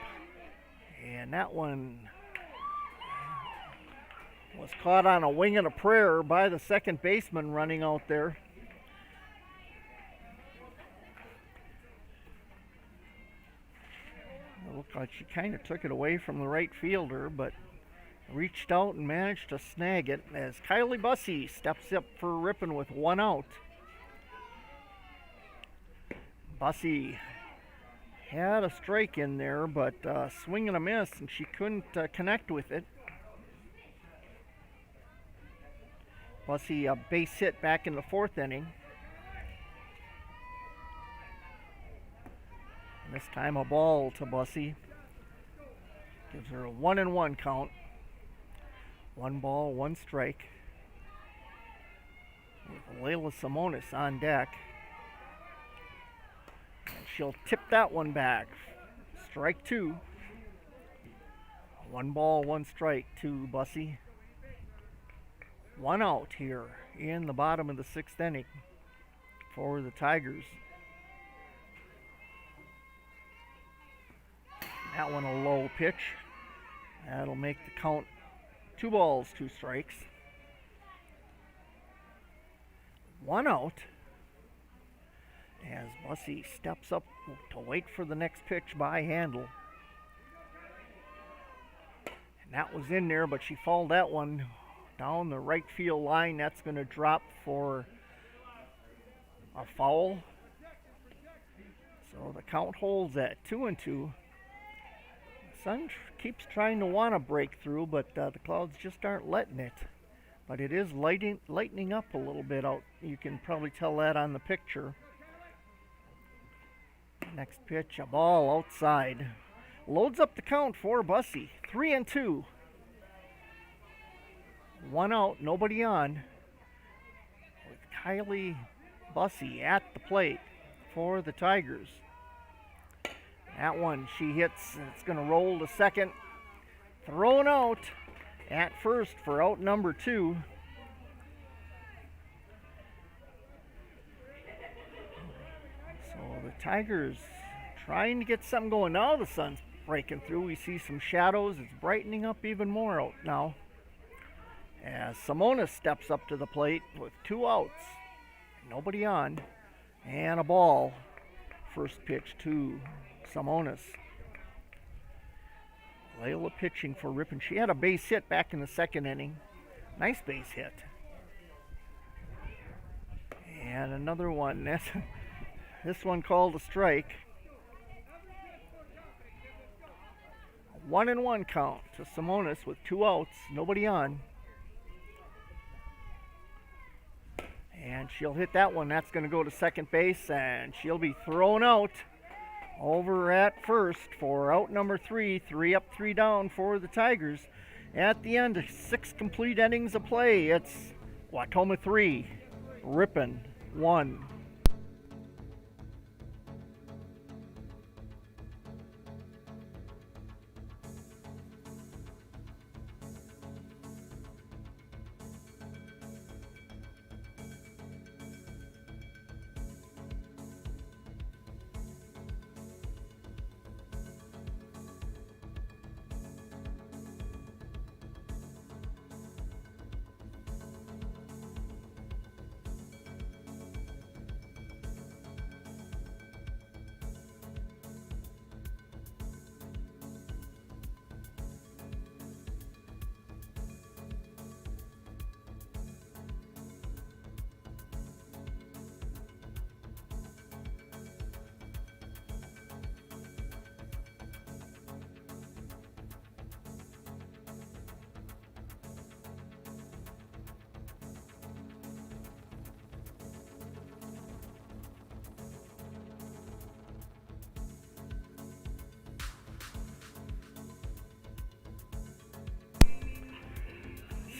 and that one was caught on a wing and a prayer by the second baseman running out there. It looked like she kind of took it away from the right fielder, but reached out and managed to snag it as Kylie Bussey steps up for Ripon with 1 out. Bussey had a strike in there, but swing and a miss, and she couldn't connect with it. Bussey a base hit back in the 4th inning. And this time a ball to Bussey. Gives her a 1-1 count. 1 ball, 1 strike. With Layla Simonis on deck. And she'll tip that one back. Strike 2. 1 ball, 1 strike to Bussey. 1 out here in the bottom of the 6th inning for the Tigers. That one a low pitch. That'll make the count 2 balls, 2 strikes. 1 out as Bussey steps up to wait for the next pitch by Handel. And that was in there, but she fouled that one down the right field line. That's going to drop for a foul. So the count holds at 2-2. Sun keeps trying to want to break through, but the clouds just aren't letting it. But it is lightening up a little bit out. You can probably tell that on the picture. Next pitch, a ball outside. Loads up the count for Bussey. 3-2. 1 out, nobody on. With Kylie Bussey at the plate for the Tigers. That one she hits, and it's going to roll to second. Thrown out at first for out number 2. So the Tigers trying to get something going. Now the sun's breaking through. We see some shadows. It's brightening up even more out now. As Simonis steps up to the plate with 2 outs. Nobody on. And a ball. First pitch to Simonis. Layla pitching for Ripon. She had a base hit back in the 2nd inning. Nice base hit. And another one. This one called a strike. 1-1 count to Simonis with 2 outs. Nobody on. And she'll hit that one. That's going to go to second base, and she'll be thrown out over at first for out number 3. 3 up, 3 down for the Tigers. At the end, 6 complete innings of play. It's Wautoma 3, Ripon 1.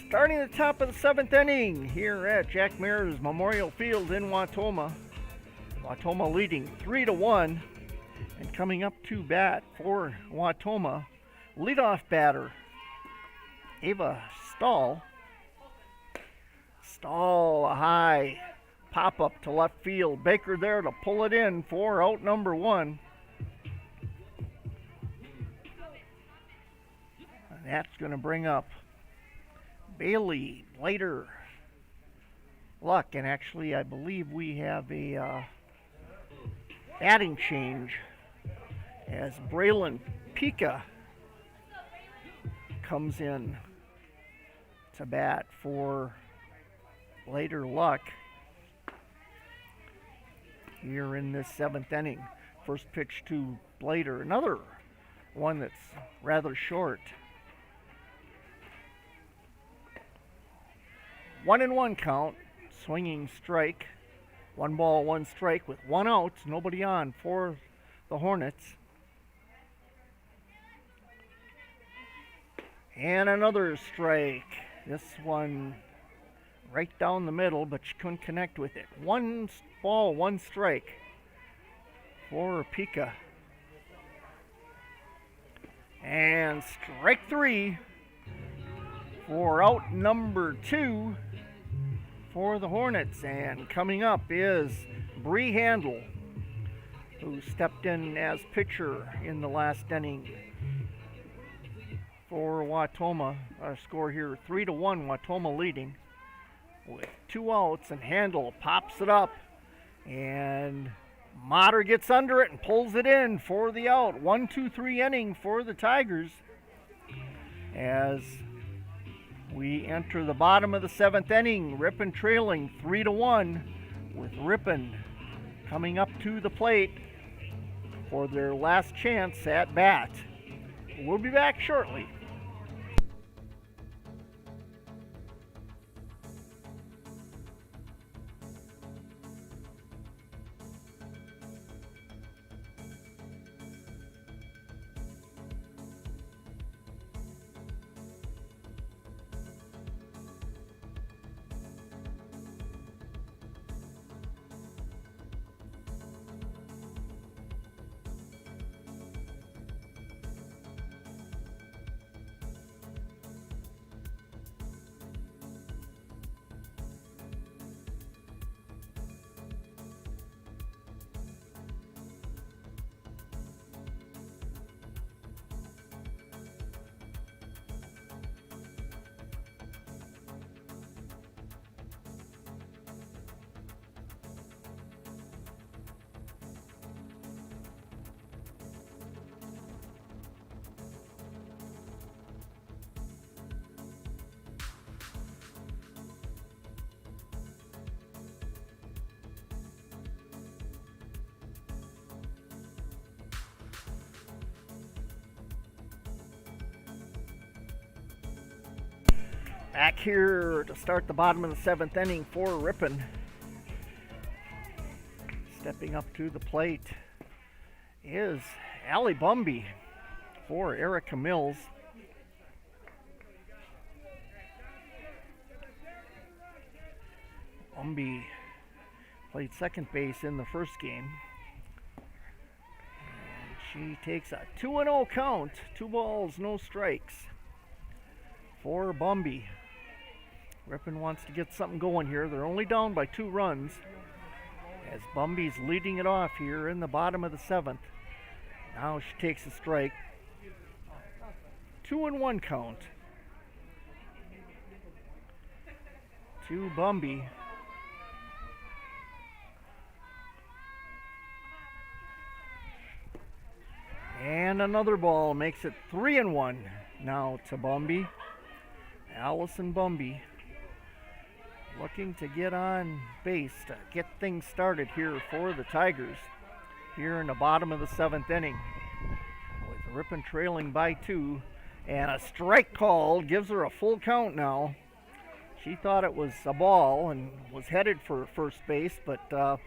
Starting at the top of the 7th inning here at Jack Mayer's Memorial Field in Wautoma. Wautoma leading 3-1, and coming up to bat for Wautoma, leadoff batter Ava Stahl. Stahl, a high pop up to left field. Baker there to pull it in for out number 1. And that's going to bring up Bailey, Blader, Luck, and actually I believe we have a batting change as Braylon Pika comes in to bat for Blader, Luck here in this 7th inning. First pitch to Blader, another one that's rather short. 1-1 count, swinging strike. 1 ball, 1 strike with 1 out, nobody on for the Hornets. And another strike. This one right down the middle, but she couldn't connect with it. 1 ball, 1 strike for Pika. And strike 3 for out number 2 for the Hornets. And coming up is Bree Handel, who stepped in as pitcher in the last inning for Wautoma. Our score here 3-1, Wautoma leading with 2 outs, and Handel pops it up, and Motter gets under it and pulls it in for the out. 1-2-3 inning for the Tigers as we enter the bottom of the 7th inning. Ripon trailing 3-1, with Ripon coming up to the plate for their last chance at bat. We'll be back shortly. Back here to start the bottom of the 7th inning for Ripon. Stepping up to the plate is Allie Bumby for Erica Mills. Bumby played second base in the first game. And she takes a 2-0 count, 2 balls, no strikes for Bumby. Ripon wants to get something going here. They're only down by 2 runs as Bumby's leading it off here in the bottom of the 7th. Now she takes a strike. 2-1 count to Bumby. And another ball makes it 3-1 now to Bumby. Allison Bumby looking to get on base to get things started here for the Tigers here in the bottom of the 7th inning, with Ripon trailing by 2, and a strike called gives her a full count now. She thought it was a ball and was headed for first base, but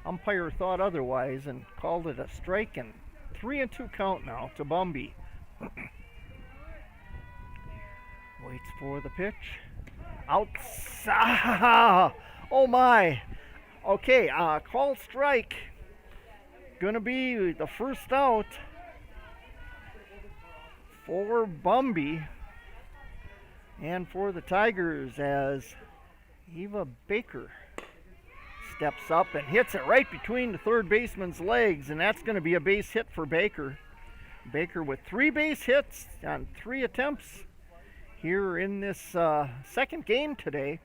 umpire thought otherwise and called it a strike, and 3-2 count now to Bumby. Waits for the pitch. Outside. Oh my. Okay, call strike. Gonna be the first out for Bumby and for the Tigers as Eva Baker steps up and hits it right between the third baseman's legs, and that's going to be a base hit for Baker. Baker with 3 base hits on 3 attempts here in this second game today,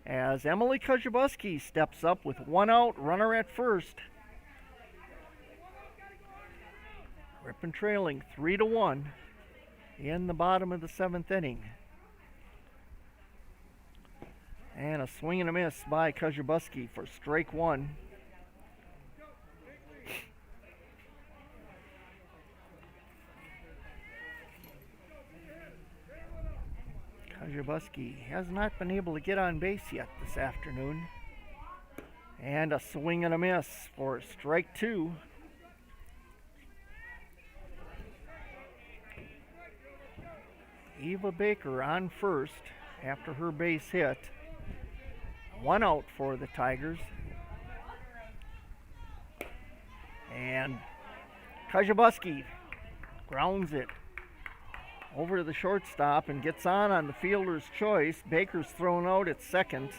as Emily Kozibuski steps up with 1 out, runner at first. Ripon trailing 3-1 in the bottom of the 7th inning. And a swing and a miss by Kozibuski for strike 1. Kozibuski has not been able to get on base yet this afternoon. And a swing and a miss for strike 2. Eva Baker on first after her base hit. 1 out for the Tigers. And Kozibuski grounds it over to the shortstop and gets on the fielder's choice. Baker's thrown out at second.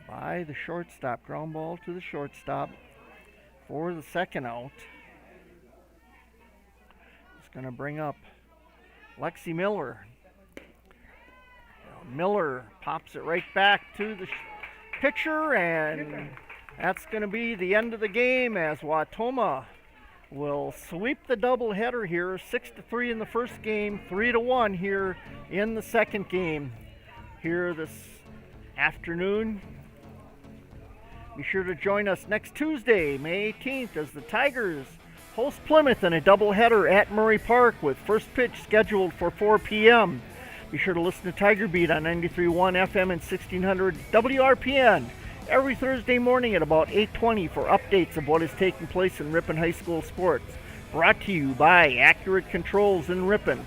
By the shortstop. Ground ball to the shortstop for the second out. It's going to bring up Lexi Miller. Miller pops it right back to the pitcher, and that's going to be the end of the game as Wautoma will sweep the doubleheader here. 6-3 in the first game, 3-1 here in the second game here this afternoon. Be sure to join us next Tuesday, May 18th, as the Tigers host Plymouth in a doubleheader at Murray Park with first pitch scheduled for 4 p.m. Be sure to listen to Tiger Beat on 93.1 FM and 1600 WRPN every Thursday morning at about 8:20 for updates of what is taking place in Ripon High School sports. Brought to you by Accurate Controls in Ripon.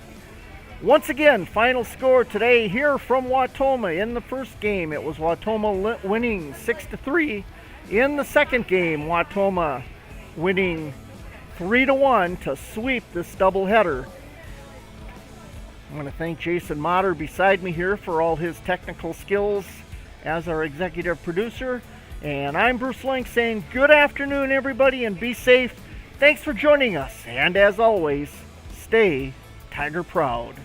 Once again, final score today here from Wautoma. In the first game, it was Wautoma winning 6-3. In the second game, Wautoma winning 3-1 to sweep this doubleheader. I want to thank Jason Motter beside me here for all his technical skills as our executive producer. And I'm Bruce Lang saying good afternoon, everybody, and be safe. Thanks for joining us. And as always, stay Tiger proud.